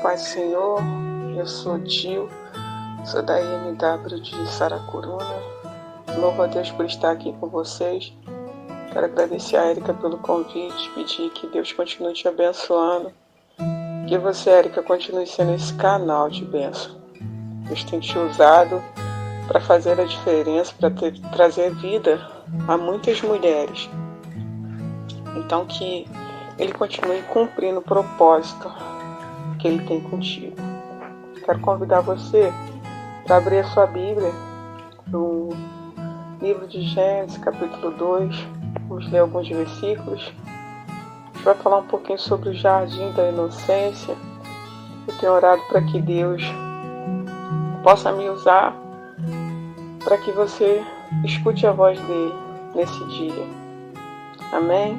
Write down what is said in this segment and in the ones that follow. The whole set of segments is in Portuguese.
paz do Senhor, eu sou Dil, sou da IMW de Saracuruna. Louvo a Deus por estar aqui com vocês. Quero agradecer a Érica pelo convite, pedir que Deus continue te abençoando. Que você, Érica, continue sendo esse canal de bênção. Deus tem te usado para fazer a diferença, para trazer vida a muitas mulheres. Então que Ele continue cumprindo o propósito que Ele tem contigo. Quero convidar você para abrir a sua Bíblia no livro de Gênesis, capítulo 2. Vamos ler alguns versículos. A gente vai falar um pouquinho sobre o jardim da inocência. Eu tenho orado para que Deus possa me usar para que você escute a voz dele nesse dia. Amém?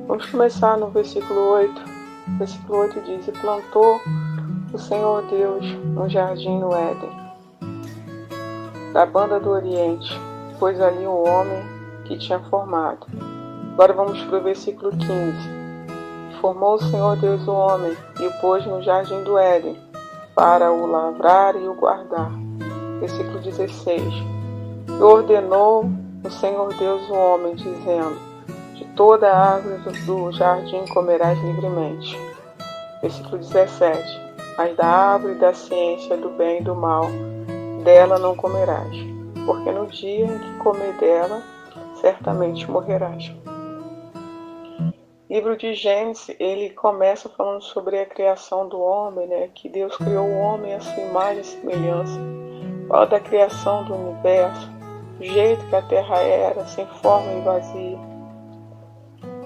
Vamos começar no versículo 8. O versículo 8 diz: E plantou o Senhor Deus um jardim no Éden, da banda do Oriente, pôs ali um homem que tinha formado. Agora vamos para o versículo 15. Formou o Senhor Deus o homem e o pôs no jardim do Éden, para o lavrar e o guardar. Versículo 16. E ordenou o Senhor Deus o homem, dizendo: De toda a árvore do jardim comerás livremente. Versículo 17. Mas da árvore da ciência do bem e do mal, dela não comerás, porque no dia em que comer dela, certamente morrerás. O livro de Gênesis, ele começa falando sobre a criação do homem, né? Que Deus criou o homem à sua imagem e semelhança. Fala da criação do universo, do jeito que a terra era, sem forma e vazia.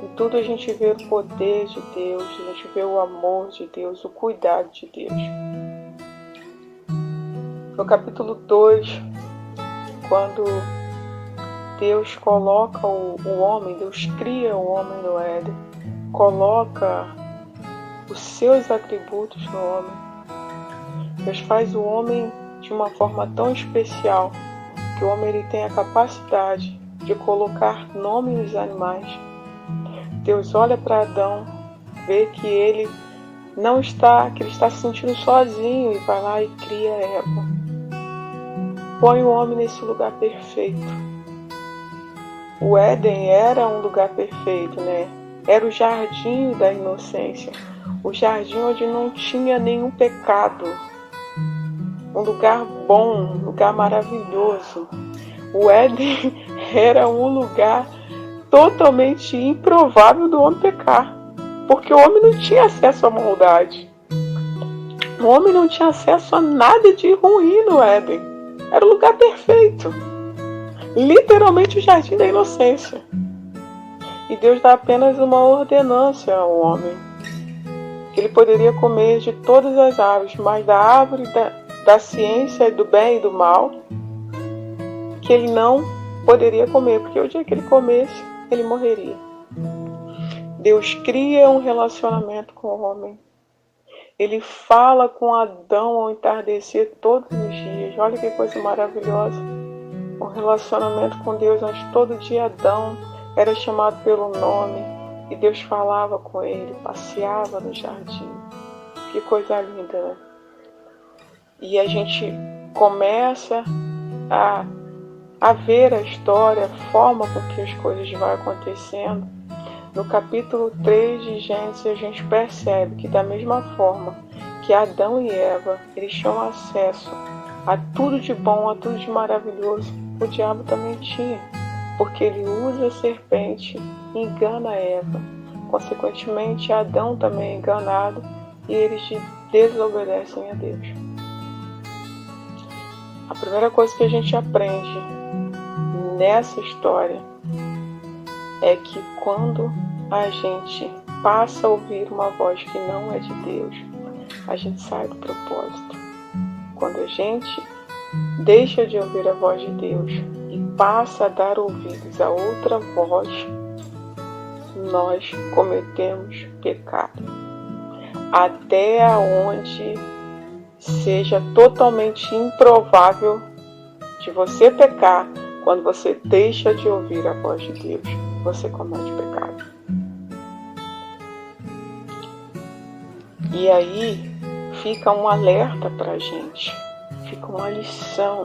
Em tudo a gente vê o poder de Deus, a gente vê o amor de Deus, o cuidado de Deus. No capítulo 2, quando Deus coloca o homem, Deus cria o homem no Éden, coloca os seus atributos no homem. Deus faz o homem de uma forma tão especial que o homem ele tem a capacidade de colocar nome nos animais. Deus olha para Adão, vê que ele que ele está se sentindo sozinho e vai lá e cria Eva. Põe o homem nesse lugar perfeito. O Éden era um lugar perfeito, né? Era o jardim da inocência, o jardim onde não tinha nenhum pecado. Um lugar bom, um lugar maravilhoso. O Éden era um lugar totalmente improvável do homem pecar, porque o homem não tinha acesso à maldade. O homem não tinha acesso a nada de ruim no Éden. Era o lugar perfeito. Literalmente o jardim da inocência. E Deus dá apenas uma ordenância ao homem, que ele poderia comer de todas as árvores, mas da árvore da ciência do bem e do mal, que ele não poderia comer, porque o dia que ele comesse, ele morreria. Deus cria um relacionamento com o homem. Ele fala com Adão ao entardecer todos os dias. Olha que coisa maravilhosa. Um relacionamento com Deus onde todo dia Adão era chamado pelo nome e Deus falava com ele, passeava no jardim. Que coisa linda, né? E a gente começa a ver a história, a forma com que as coisas vão acontecendo. No capítulo 3 de Gênesis, a gente percebe que da mesma forma que Adão e Eva, eles tinham acesso a tudo de bom, a tudo de maravilhoso, o diabo também tinha, porque ele usa a serpente e engana Eva. Consequentemente, Adão também é enganado e eles desobedecem a Deus. A primeira coisa que a gente aprende nessa história é que quando a gente passa a ouvir uma voz que não é de Deus, a gente sai do propósito. Quando a gente deixa de ouvir a voz de Deus e passa a dar ouvidos a outra voz, nós cometemos pecado. Até onde seja totalmente improvável de você pecar, quando você deixa de ouvir a voz de Deus, você comete pecado. E aí, fica um alerta para a gente, fica uma lição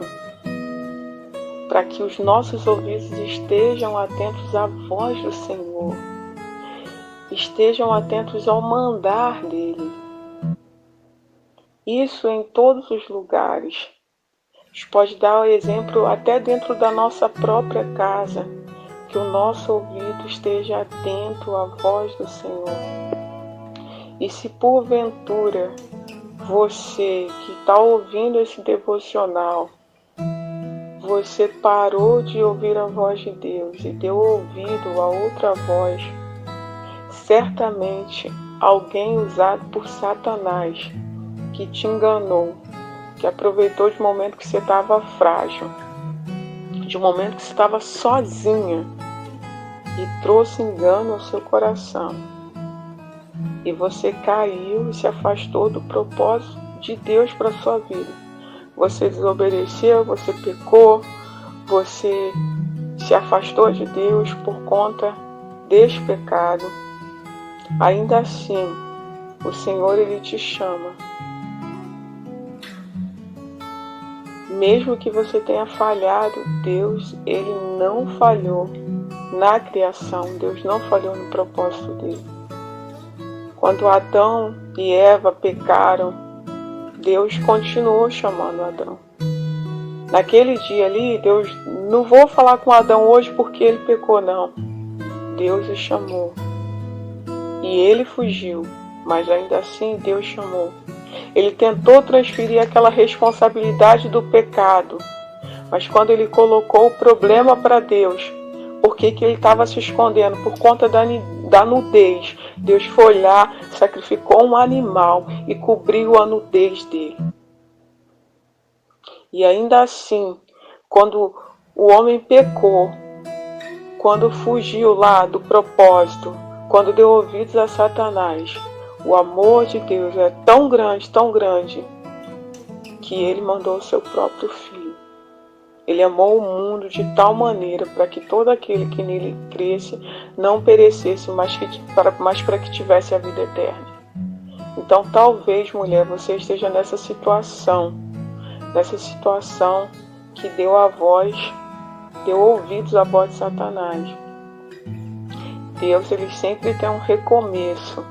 para que os nossos ouvidos estejam atentos à voz do Senhor, estejam atentos ao mandar dele. Isso em todos os lugares. A gente pode dar o exemplo até dentro da nossa própria casa, que o nosso ouvido esteja atento à voz do Senhor. E se porventura você que está ouvindo esse devocional, você parou de ouvir a voz de Deus e deu ouvido a outra voz, certamente alguém usado por Satanás que te enganou, que aproveitou de um momento que você estava frágil, de um momento que você estava sozinha e trouxe engano ao seu coração. E você caiu e se afastou do propósito de Deus para a sua vida. Você desobedeceu, você pecou, você se afastou de Deus por conta deste pecado. Ainda assim, o Senhor, Ele te chama. Mesmo que você tenha falhado, Deus, Ele não falhou na criação. Deus não falhou no propósito dele. Quando Adão e Eva pecaram, Deus continuou chamando Adão. Naquele dia ali, Deus, não vou falar com Adão hoje porque ele pecou, não. Deus o chamou. E ele fugiu, mas ainda assim Deus chamou. Ele tentou transferir aquela responsabilidade do pecado, mas quando ele colocou o problema para Deus, por que ele estava se escondendo? Por conta da nudez. Deus foi lá, sacrificou um animal e cobriu a nudez dele. E ainda assim, quando o homem pecou, quando fugiu lá do propósito, quando deu ouvidos a Satanás, o amor de Deus é tão grande, que ele mandou o seu próprio Filho. Ele amou o mundo de tal maneira para que todo aquele que nele cresce não perecesse, mas para que tivesse a vida eterna. Então talvez, mulher, você esteja nessa situação que deu ouvidos à voz de Satanás. Deus, Ele sempre tem um recomeço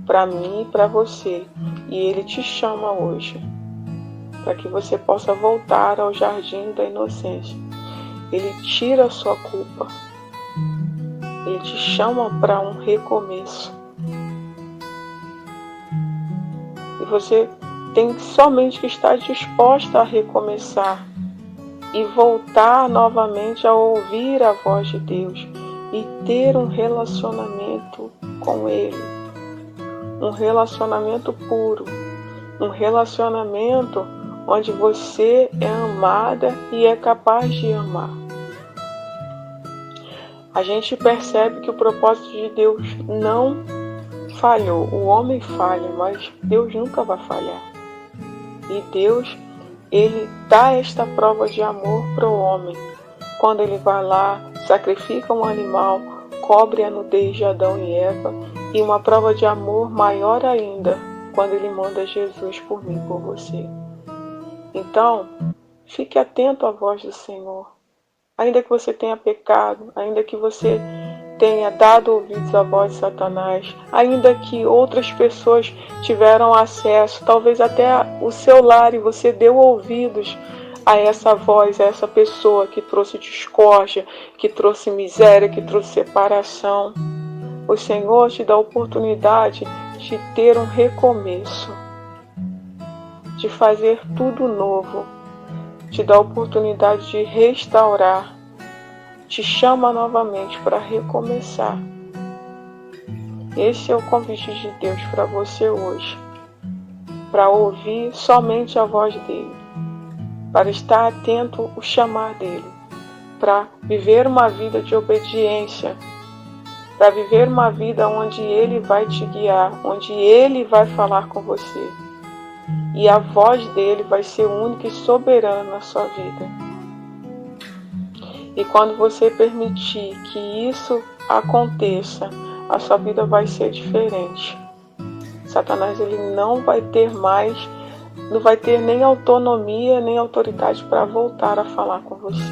para mim e para você, e Ele te chama hoje, para que você possa voltar ao jardim da inocência. Ele tira a sua culpa. Ele te chama para um recomeço. E você tem somente que estar disposta a recomeçar e voltar novamente a ouvir a voz de Deus e ter um relacionamento com Ele. Um relacionamento puro. Um relacionamento onde você é amada e é capaz de amar. A gente percebe que o propósito de Deus não falhou. O homem falha, mas Deus nunca vai falhar. E Deus, Ele dá esta prova de amor para o homem. Quando Ele vai lá, sacrifica um animal, cobre a nudez de Adão e Eva, e uma prova de amor maior ainda, quando Ele manda Jesus por mim, por você. Então, fique atento à voz do Senhor. Ainda que você tenha pecado, ainda que você tenha dado ouvidos à voz de Satanás, ainda que outras pessoas tiveram acesso, talvez até o seu lar, e você deu ouvidos a essa voz, a essa pessoa que trouxe discórdia, que trouxe miséria, que trouxe separação. O Senhor te dá a oportunidade de ter um recomeço, de fazer tudo novo, te dá a oportunidade de restaurar, te chama novamente para recomeçar. Esse é o convite de Deus para você hoje, para ouvir somente a voz dele, para estar atento ao chamar dele, para viver uma vida de obediência, para viver uma vida onde ele vai te guiar, onde ele vai falar com você. E a voz dele vai ser única e soberana na sua vida. E quando você permitir que isso aconteça, a sua vida vai ser diferente. Satanás ele não vai ter nem autonomia, nem autoridade para voltar a falar com você.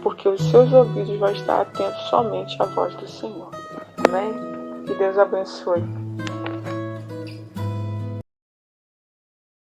Porque os seus ouvidos vão estar atentos somente à voz do Senhor. Amém? Que Deus abençoe.